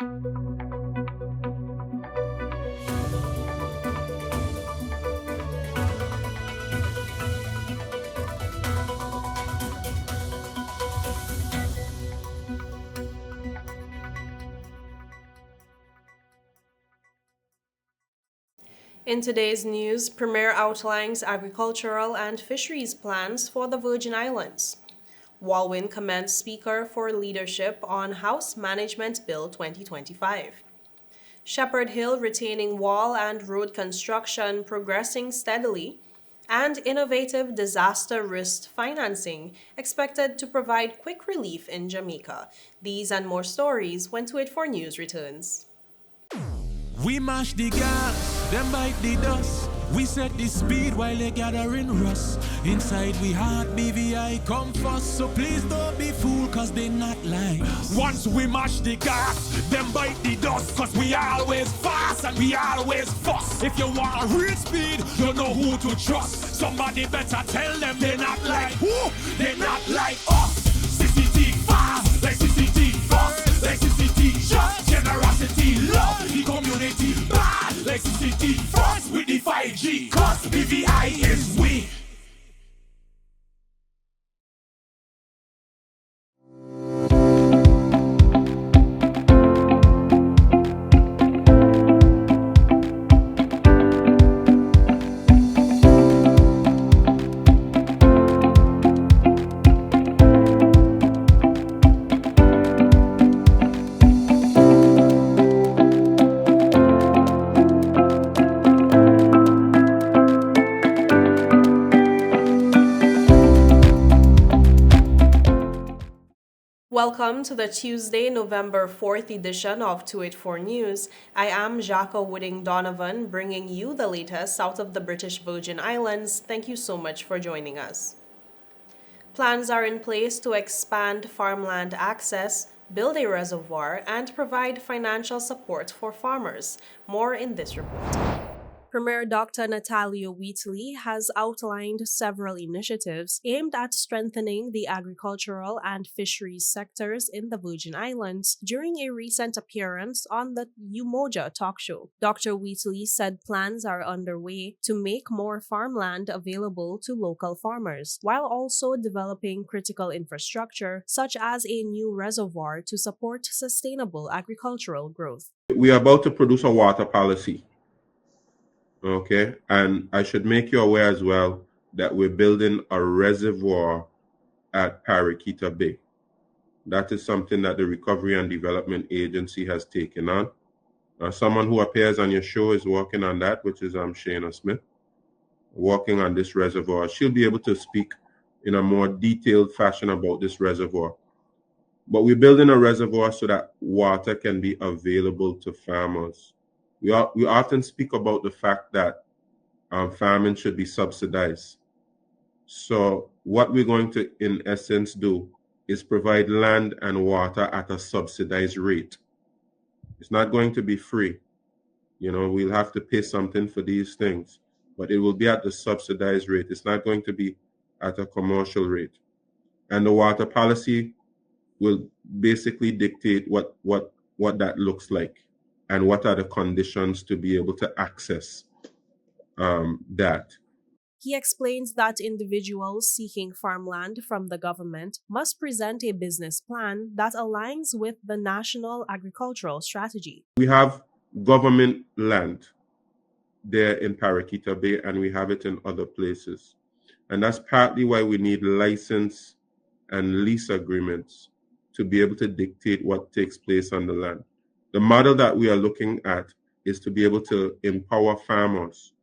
In today's news, Premier outlines agricultural and fisheries plans for the Virgin Islands. WALWYN commends Speaker for leadership on House Management Bill 2025. Shepherd Hill retaining wall and road construction progressing steadily, and innovative disaster risk financing expected to provide quick relief in Jamaica. These and more stories when To It For News returns. We mash the gas, them bite the dust. We set the speed while they gathering rust. Inside we heart BVI come first. So please don't be fooled cause they not like us. Once we mash the gas, them bite the dust. Cause we always fast and we always fuss. If you want a real speed, you know who to trust. Somebody better tell them they're not like who? They're not like us. CCT fast, like CCT fast, like CCT just generosity, love the community bad, like CCT first with the 5G, cause BVI is we. Welcome to the Tuesday, November 4th edition of To It For News. I am Jacques Wooding Donovan, bringing you the latest out of the British Virgin Islands. Thank you so much for joining us. Plans are in place to expand farmland access, build a reservoir, and provide financial support for farmers. More in this report. Premier Dr. Natalia Wheatley has outlined several initiatives aimed at strengthening the agricultural and fisheries sectors in the Virgin Islands during a recent appearance on the Umoja talk show. Dr. Wheatley said plans are underway to make more farmland available to local farmers, while also developing critical infrastructure such as a new reservoir to support sustainable agricultural growth. We are about to produce a water policy. Okay, and I should make you aware as well that we're building a reservoir at Paraquita Bay. That is something that the Recovery and Development Agency has taken on. Someone who appears on your show is working on that, which is Shayna Smith, working on this reservoir. She'll be able to speak in a more detailed fashion about this reservoir. But we're building a reservoir so that water can be available to farmers. We often speak about the fact that farming should be subsidized. So what we're going to, in essence, do is provide land and water at a subsidized rate. It's not going to be free. You know, we'll have to pay something for these things, but it will be at the subsidized rate. It's not going to be at a commercial rate. And the water policy will basically dictate what that looks like and what are the conditions to be able to access that. He explains that individuals seeking farmland from the government must present a business plan that aligns with the National Agricultural Strategy. We have government land there in Paraquita Bay, and we have it in other places. And that's partly why we need license and lease agreements to be able to dictate what takes place on the land. The model that we are looking at is to be able to empower farmers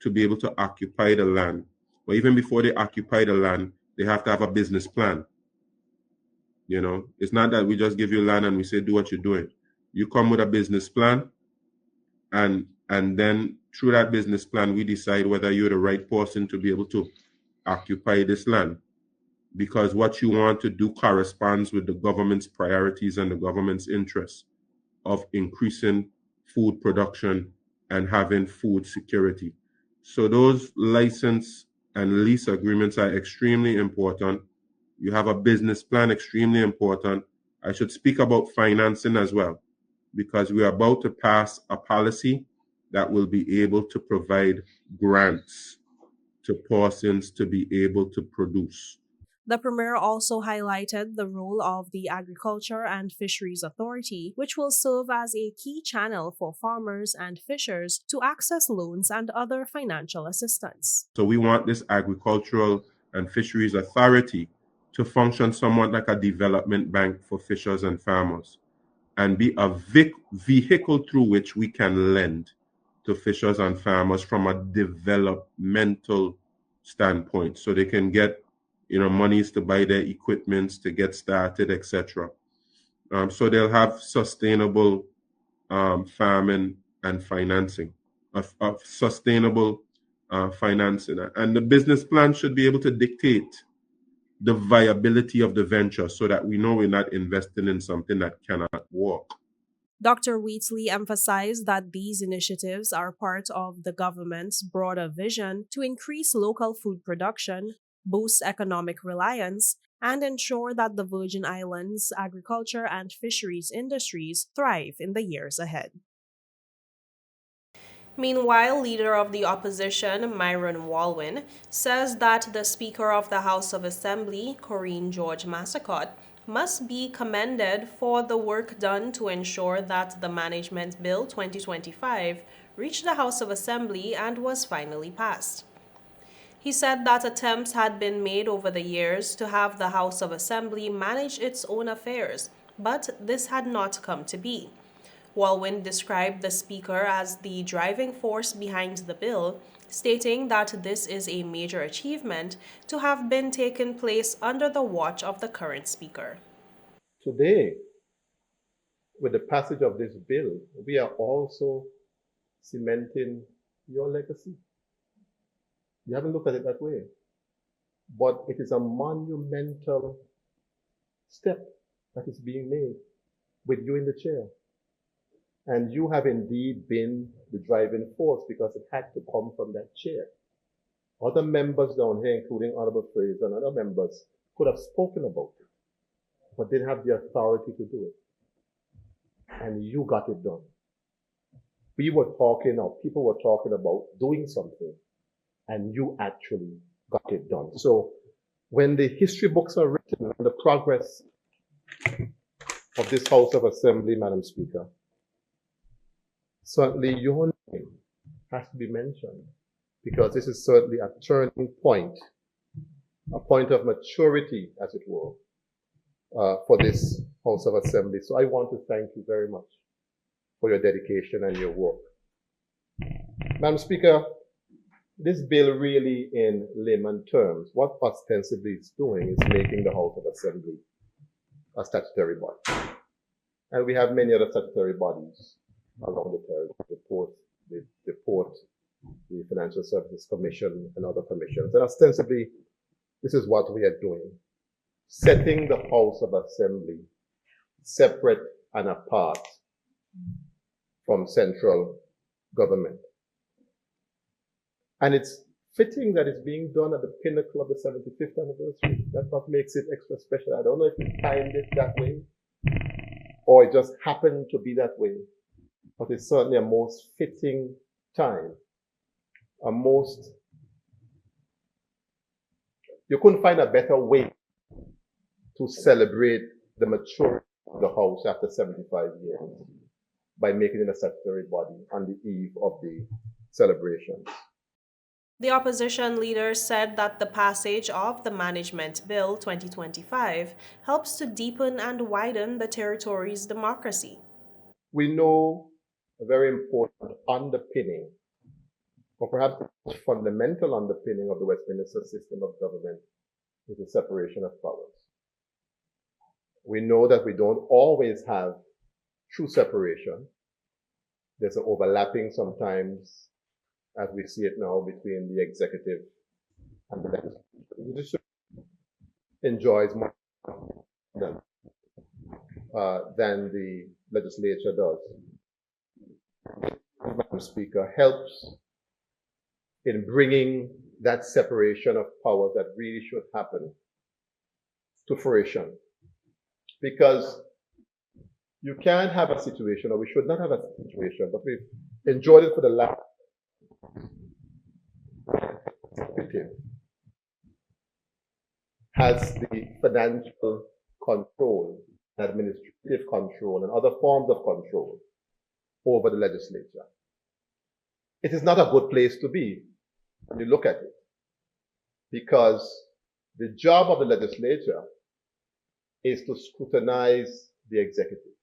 to be able to occupy the land. But even before they occupy the land, they have to have a business plan. You know, it's not that we just give you land and we say, do what you're doing. You come with a business plan, and then through that business plan, we decide whether you're the right person to be able to occupy this land. Because what you want to do corresponds with the government's priorities and the government's interests of increasing food production and having food security. So those license and lease agreements are extremely important. You have a business plan, extremely important. I should speak about financing as well. because we are about to pass a policy that will be able to provide grants to persons to be able to produce. The Premier also highlighted the role of the Agriculture and Fisheries Authority, which will serve as a key channel for farmers and fishers to access loans and other financial assistance. So we want this Agricultural and Fisheries Authority to function somewhat like a development bank for fishers and farmers, and be a vehicle through which we can lend to fishers and farmers from a developmental standpoint, so they can get monies to buy their equipments, to get started, etc. So they'll have sustainable farming and financing, of sustainable financing. And the business plan should be able to dictate the viability of the venture so that we know we're not investing in something that cannot work. Dr. Wheatley emphasized that these initiatives are part of the government's broader vision to increase local food production, boost economic reliance, and ensure that the Virgin Islands' agriculture and fisheries industries thrive in the years ahead. Meanwhile, leader of the opposition, Myron WALWYN, says that the Speaker of the House of Assembly, Corinne George Massacott, must be commended for the work done to ensure that the Management Bill 2025 reached the House of Assembly and was finally passed. He said that attempts had been made over the years to have the House of Assembly manage its own affairs, but this had not come to be. WALWYN described the Speaker as the driving force behind the bill, stating that this is a major achievement to have been taken place under the watch of the current Speaker. Today, with the passage of this bill, we are also cementing your legacy. You haven't looked at it that way, but it is a monumental step that is being made with you in the chair. And you have indeed been the driving force because it had to come from that chair. Other members down here, including Honorable Fraser and other members, could have spoken about it, but didn't have the authority to do it. And you got it done. We were talking, or people were talking about doing something, and you actually got it done. So when the history books are written on the progress of this House of Assembly, Madam Speaker, certainly your name has to be mentioned, because this is certainly a turning point, a point of maturity, as it were, for this House of Assembly. So I want to thank you very much for your dedication and your work. Madam Speaker, this bill really, in layman terms, what ostensibly it's doing is making the House of Assembly a statutory body. And we have many other statutory bodies along the territory, the Port, the Financial Services Commission, and other commissions. And ostensibly, this is what we are doing, setting the House of Assembly separate and apart from central government. And it's fitting that it's being done at the pinnacle of the 75th anniversary. That's what makes it extra special. I don't know if we timed it that way, or it just happened to be that way, but it's certainly a most fitting time, you couldn't find a better way to celebrate the maturity of the House after 75 years by making it a statutory body on the eve of the celebrations. The opposition leader said that the passage of the Management Bill 2025 helps to deepen and widen the territory's democracy. We know a very important underpinning, or perhaps the most fundamental underpinning of the Westminster system of government is the separation of powers. We know that we don't always have true separation. There's an overlapping sometimes, as we see it now, between the executive and the legislature. The judiciary enjoys more than the legislature does. Madam Speaker, helps in bringing that separation of powers that really should happen to fruition. Because You can't have a situation, or we should not have a situation, but we've enjoyed it for the last executive has the financial control, administrative control, and other forms of control over the legislature. It is not a good place to be when you look at it, because the job of the legislature is to scrutinize the executive,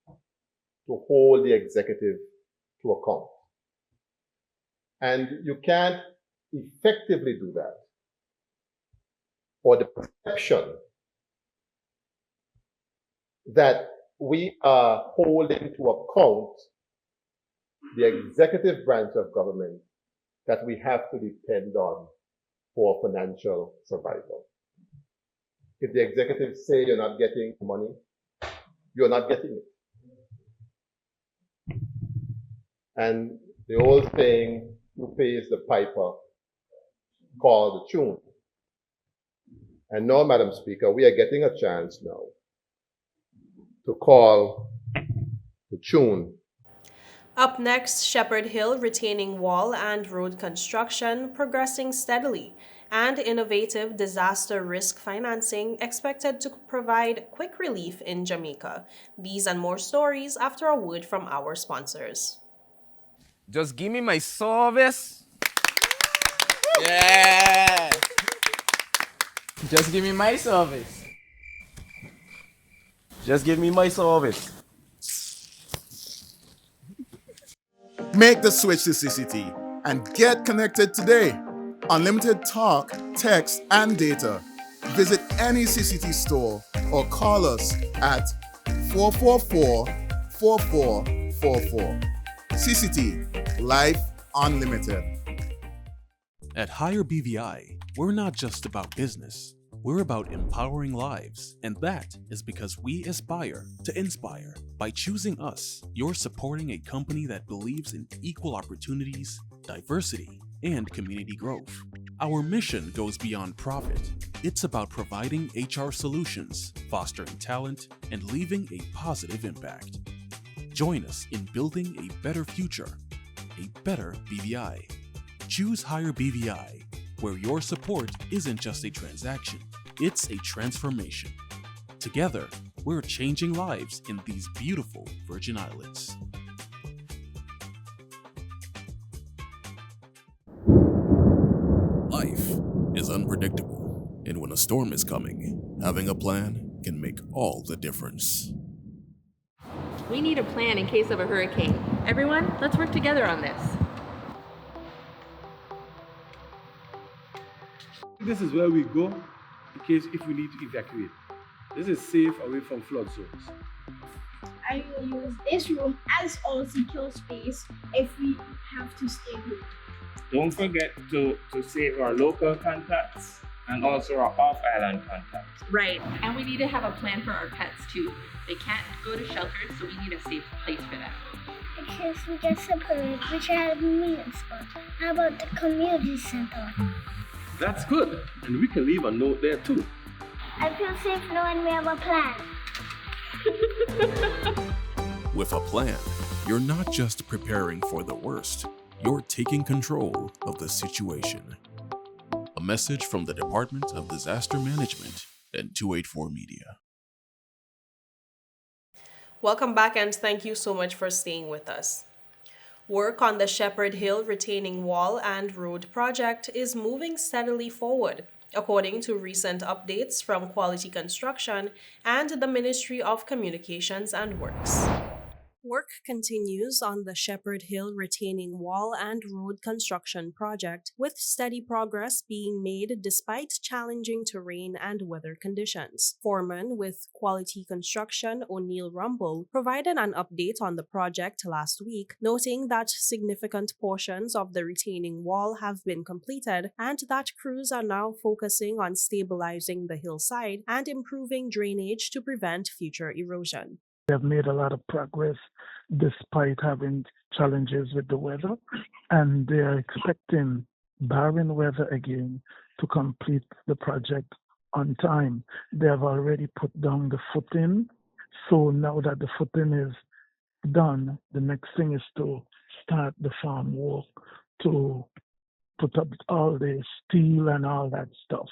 to hold the executive to account. And you can't effectively do that, or the perception that we are holding to account the executive branch of government that we have to depend on for financial survival. If the executives say you're not getting money, you're not getting it. And the old saying, who pays the piper, call the tune. And now, Madam Speaker, we are getting a chance now to call the tune. Up next, Shepherd Hill retaining wall and road construction progressing steadily, and innovative disaster risk financing expected to provide quick relief in Jamaica. These and more stories after a word from our sponsors. Just give me my service. Yeah. Just give me my service. Just give me my service. Make the switch to CCT and get connected today. Unlimited talk, text, and data. Visit any CCT store or call us at 444-4444. CCT, Life Unlimited. At Higher BVI, we're not just about business. We're about empowering lives, and that is because we aspire to inspire. By choosing us, you're supporting a company that believes in equal opportunities, diversity, and community growth. Our mission goes beyond profit. It's about providing HR solutions, fostering talent, and leaving a positive impact. Join us in building a better future, a better BVI. Choose Higher BVI, where your support isn't just a transaction, it's a transformation. Together, we're changing lives in these beautiful Virgin Islands. Life is unpredictable, and when a storm is coming, having a plan can make all the difference. We need a plan in case of a hurricane. Everyone, let's work together on this. This is where we go in case if we need to evacuate. This is safe away from flood zones. I will use this room as our secure space if we have to stay home. Don't forget to save our local contacts and also our off-island contacts. Right, and we need to have a plan for our pets too. They can't go to shelters, so we need a safe place for them. In case we get separated, we should have a meeting spot. How about the community center? That's good, and we can leave a note there too. I feel safe knowing we have a plan. With a plan, you're not just preparing for the worst, you're taking control of the situation. A message from the Department of Disaster Management and 284 Media. Welcome back, and thank you so much for staying with us. Work on the Shepherd Hill retaining wall and road project is moving steadily forward, according to recent updates from Quality Construction and the Ministry of Communications and Works. Work continues on the Shepherd Hill retaining wall and road construction project, with steady progress being made despite challenging terrain and weather conditions. Foreman with Quality Construction, O'Neill Rumble, provided an update on the project last week, noting that significant portions of the retaining wall have been completed and that crews are now focusing on stabilizing the hillside and improving drainage to prevent future erosion. They have made a lot of progress despite having challenges with the weather, and they are expecting, barring weather again, to complete the project on time. They have already put down the footing, So now that the footing is done, the next thing is to start the farm work to put up all the steel and all that stuff.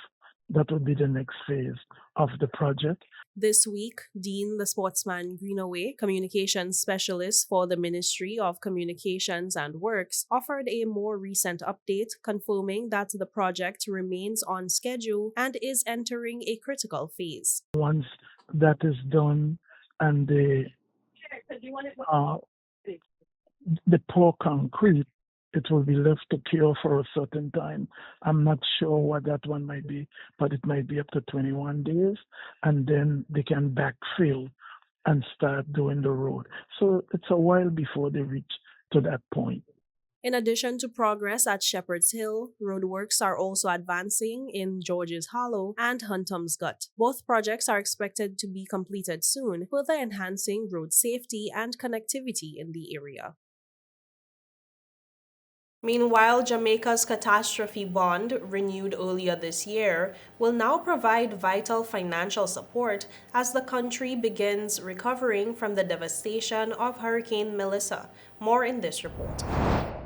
That would be the next phase of the project. This week, Dean the Sportsman Greenaway, communications specialist for the Ministry of Communications and Works, offered a more recent update confirming that the project remains on schedule and is entering a critical phase. Once that is done and the pour concrete, it will be left to cure for a certain time. I'm not sure what that one might be, but it might be up to 21 days, and then they can backfill and start doing the road. So it's a while before they reach to that point. In addition to progress at Shepherd's Hill, roadworks are also advancing in George's Hollow and Huntom's Gut. Both projects are expected to be completed soon, further enhancing road safety and connectivity in the area. Meanwhile, Jamaica's catastrophe bond, renewed earlier this year, will now provide vital financial support as the country begins recovering from the devastation of Hurricane Melissa. More in this report.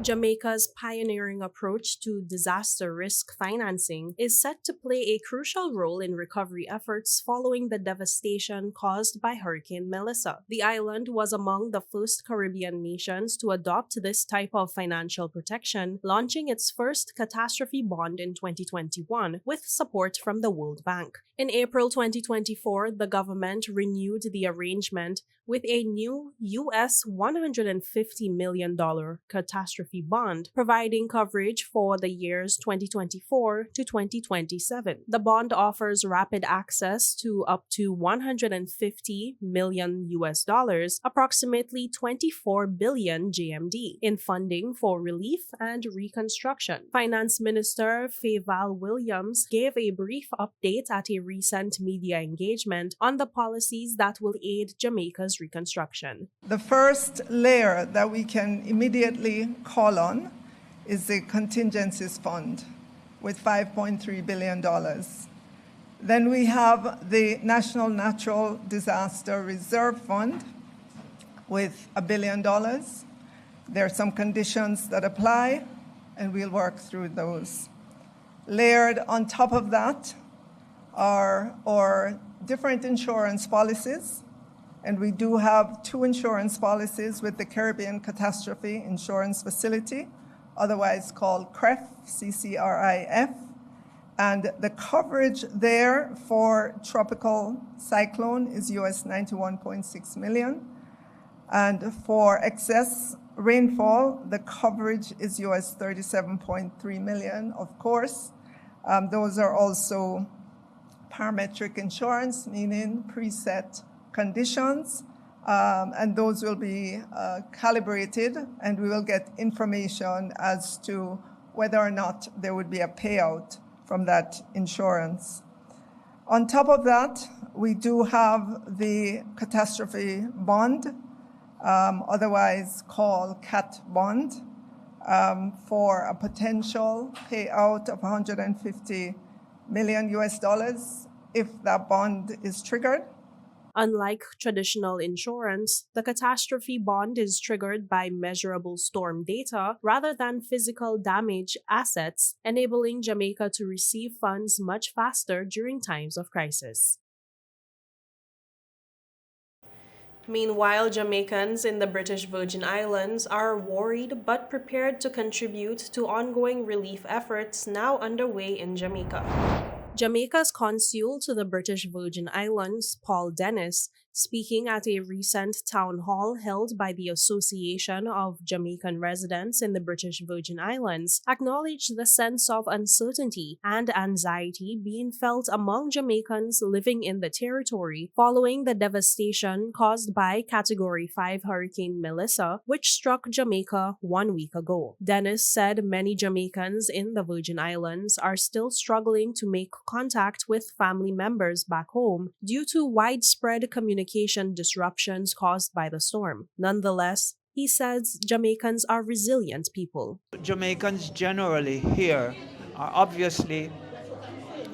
Jamaica's pioneering approach to disaster risk financing is set to play a crucial role in recovery efforts following the devastation caused by Hurricane Melissa. The island was among the first Caribbean nations to adopt this type of financial protection, launching its first catastrophe bond in 2021 with support from the World Bank. In April 2024, the government renewed the arrangement with a new US $150 million catastrophe bond, providing coverage for the years 2024 to 2027. The bond offers rapid access to up to $150 million US dollars, approximately 24 billion JMD, in funding for relief and reconstruction. Finance Minister Fayval Williams gave a brief update at a recent media engagement on the policies that will aid Jamaica's reconstruction. The first layer that we can immediately call on is the contingencies fund with $5.3 billion. Then we have the National Natural Disaster Reserve Fund with $1 billion. There are some conditions that apply, and we'll work through those. Layered on top of that are our different insurance policies, and we do have 2 insurance policies with the Caribbean Catastrophe Insurance Facility, otherwise called CRIF, C-C-R-I-F, and the coverage there for tropical cyclone is US $91.6 million, and for excess rainfall, the coverage is US $37.3 million, of course. Those are also parametric insurance, meaning preset conditions, and those will be calibrated, and we will get information as to whether or not there would be a payout from that insurance. On top of that, we do have the catastrophe bond, otherwise called CAT bond, for a potential payout of $150 million US dollars if that bond is triggered. Unlike traditional insurance, the catastrophe bond is triggered by measurable storm data rather than physical damage assets, enabling Jamaica to receive funds much faster during times of crisis. Meanwhile, Jamaicans in the British Virgin Islands are worried but prepared to contribute to ongoing relief efforts now underway in Jamaica. Jamaica's consul to the British Virgin Islands, Paul Dennis, speaking at a recent town hall held by the Association of Jamaican Residents in the British Virgin Islands, acknowledged the sense of uncertainty and anxiety being felt among Jamaicans living in the territory following the devastation caused by Category 5 Hurricane Melissa, which struck Jamaica 1 week ago. Dennis said many Jamaicans in the Virgin Islands are still struggling to make contact with family members back home due to widespread communication disruptions caused by the storm. Nonetheless, he says Jamaicans are resilient people. Jamaicans generally here are obviously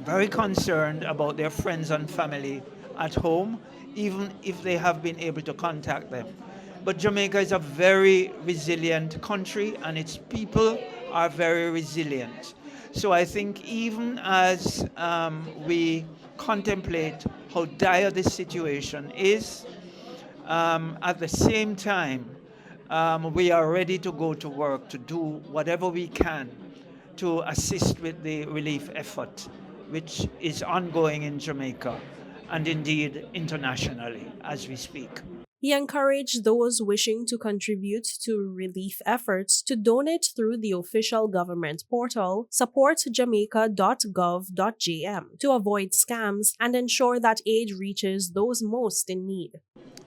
very concerned about their friends and family at home even if they have been able to contact them. But Jamaica is a very resilient country, and its people are very resilient. So I think even as we contemplate how dire this situation is, at the same time, we are ready to go to work to do whatever we can to assist with the relief effort, which is ongoing in Jamaica and indeed internationally as we speak. He encouraged those wishing to contribute to relief efforts to donate through the official government portal supportjamaica.gov.jm to avoid scams and ensure that aid reaches those most in need.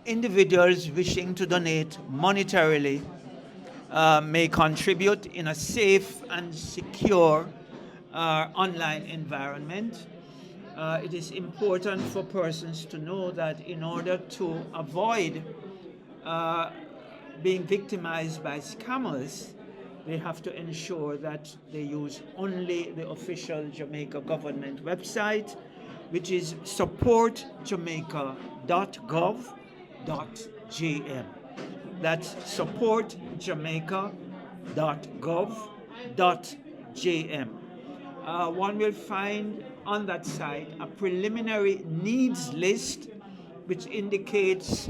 Individuals wishing to donate monetarily may contribute in a safe and secure online environment. It is important for persons to know that in order to avoid being victimized by scammers, they have to ensure that they use only the official Jamaica government website, which is supportjamaica.gov.jm. That's supportjamaica.gov.jm. One will find on that site a preliminary needs list which indicates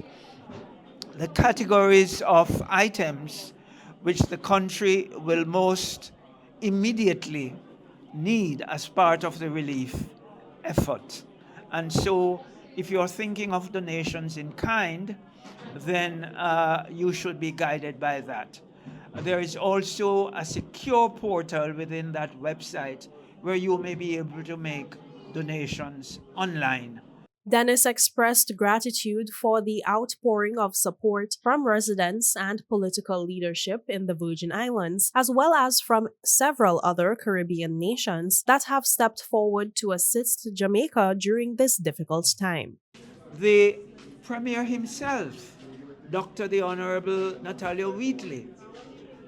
the categories of items which the country will most immediately need as part of the relief effort. And so if you're thinking of donations in kind, then you should be guided by that. There is also a secure portal within that website where you may be able to make donations online. Dennis expressed gratitude for the outpouring of support from residents and political leadership in the Virgin Islands, as well as from several other Caribbean nations that have stepped forward to assist Jamaica during this difficult time. The Premier himself, Dr. the Honorable Natalia Wheatley,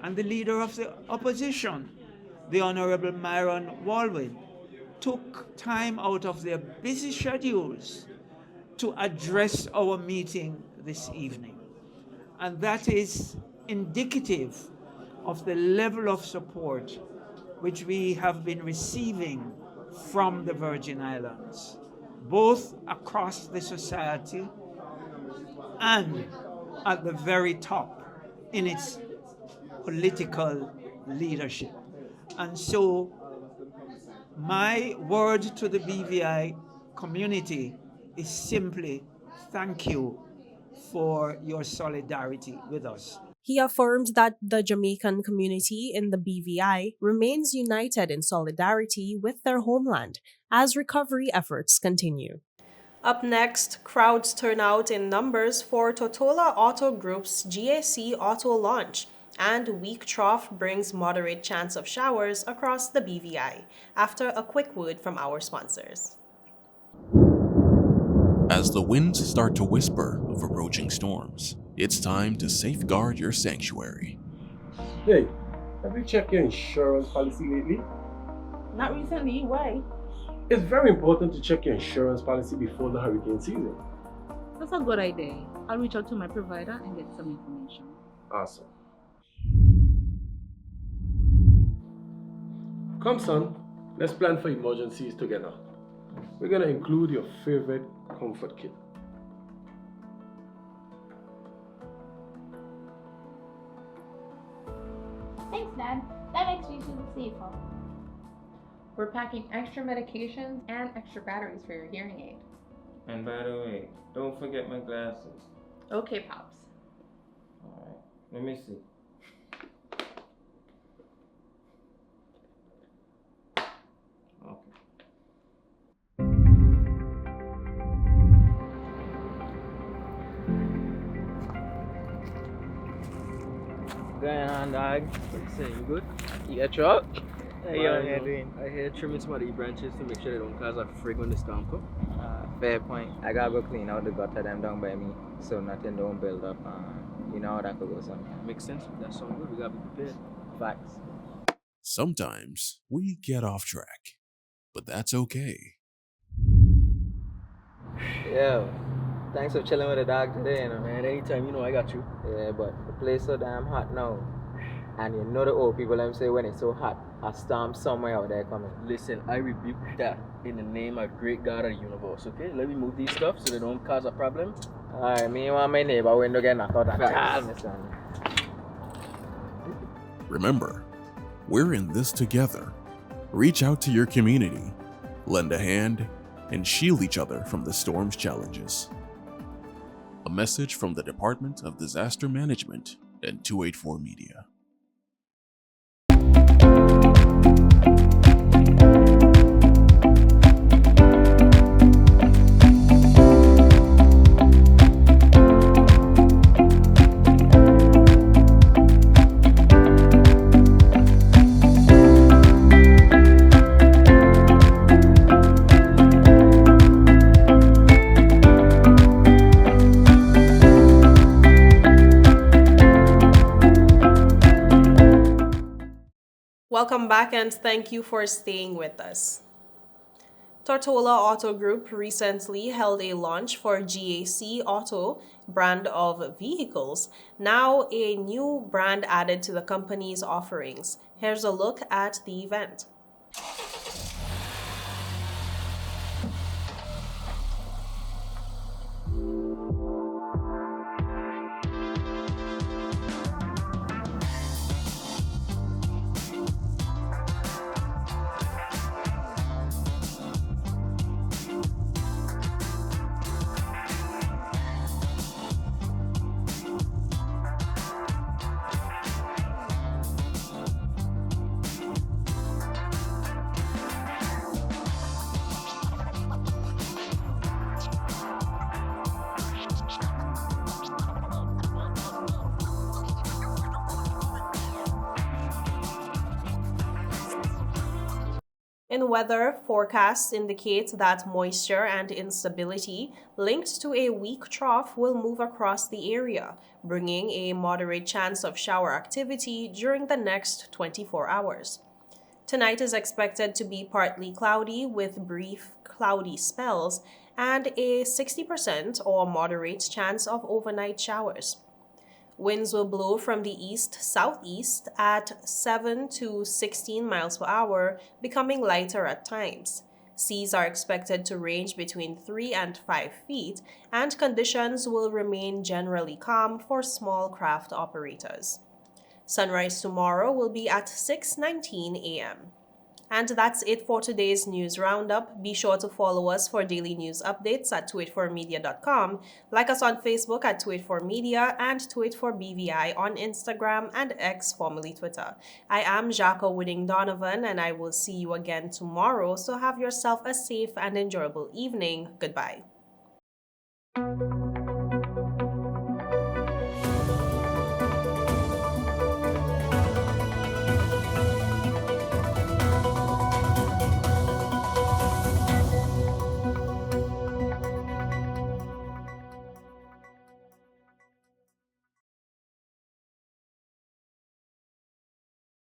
and the Leader of the Opposition, the Honorable WALWYN, took time out of their busy schedules to address our meeting this evening. And that is indicative of the level of support which we have been receiving from the Virgin Islands, both across the society and at the very top in its political leadership. And so my word to the BVI community is simply thank you for your solidarity with us. He affirmed that the Jamaican community in the BVI remains united in solidarity with their homeland as recovery efforts continue. Up next, crowds turn out in numbers for TORTOLA Auto Group's GAC Auto launch, and weak trough brings moderate chance of showers across the BVI. After a quick word from our sponsors. As the winds start to whisper of approaching storms, it's time to safeguard your sanctuary. Hey, have you checked your insurance policy lately? Not recently, why? It's very important to check your insurance policy before the hurricane season. That's a good idea. I'll reach out to my provider and get some information. Awesome. Come son, let's plan for emergencies together. We're gonna include your favorite comfort kit. Thanks, Dad. That makes me feel safer. We're packing extra medications and extra batteries for your hearing aid. And by the way, don't forget my glasses. Okay, Pops. Alright, let me see. Going on, dog? What you saying? You good? You got truck? How you on here doing? I hear trimming some of the branches to make sure they don't cause a frig when the storm come. Fair point. I gotta go clean out the gutter them down by me so nothing don't build up. You know how that could go sometime. Makes sense. That sounds good. We gotta be prepared. Facts. Sometimes we get off track, but that's okay. Yeah. Thanks for chilling with the dog today, you know. Man, anytime, you know I got you. Yeah, but the place so damn hot now. And you know the old people them say when it's so hot, a storm somewhere out there coming. Listen, I rebuke that in the name of great God of the universe, okay? Let me move these stuff so they don't cause a problem. Alright, me want my neighbor window get knocked out at all, Mr. Remember, we're in this together. Reach out to your community, lend a hand, and shield each other from the storm's challenges. A message from the Department of Disaster Management and 284 Media. Welcome back and thank you for staying with us. TORTOLA Auto Group recently held a launch for GAC Auto brand of vehicles, now a new brand added to the company's offerings. Here's a look at the event. In weather, forecasts indicate that moisture and instability linked to a weak trough will move across the area, bringing a moderate chance of shower activity during the next 24 hours. Tonight is expected to be partly cloudy with brief cloudy spells and a 60% or moderate chance of overnight showers. Winds will blow from the east-southeast at 7 to 16 miles per hour, becoming lighter at times. Seas are expected to range between 3 and 5 feet, and conditions will remain generally calm for small craft operators. Sunrise tomorrow will be at 6:19 a.m. And that's it for today's news roundup. Be sure to follow us for daily news updates at 284media.com, like us on Facebook at 284media, and 284BVI on Instagram and X, formerly Twitter. I am Jaco Wooding Donovan, and I will see you again tomorrow, so have yourself a safe and enjoyable evening. Goodbye.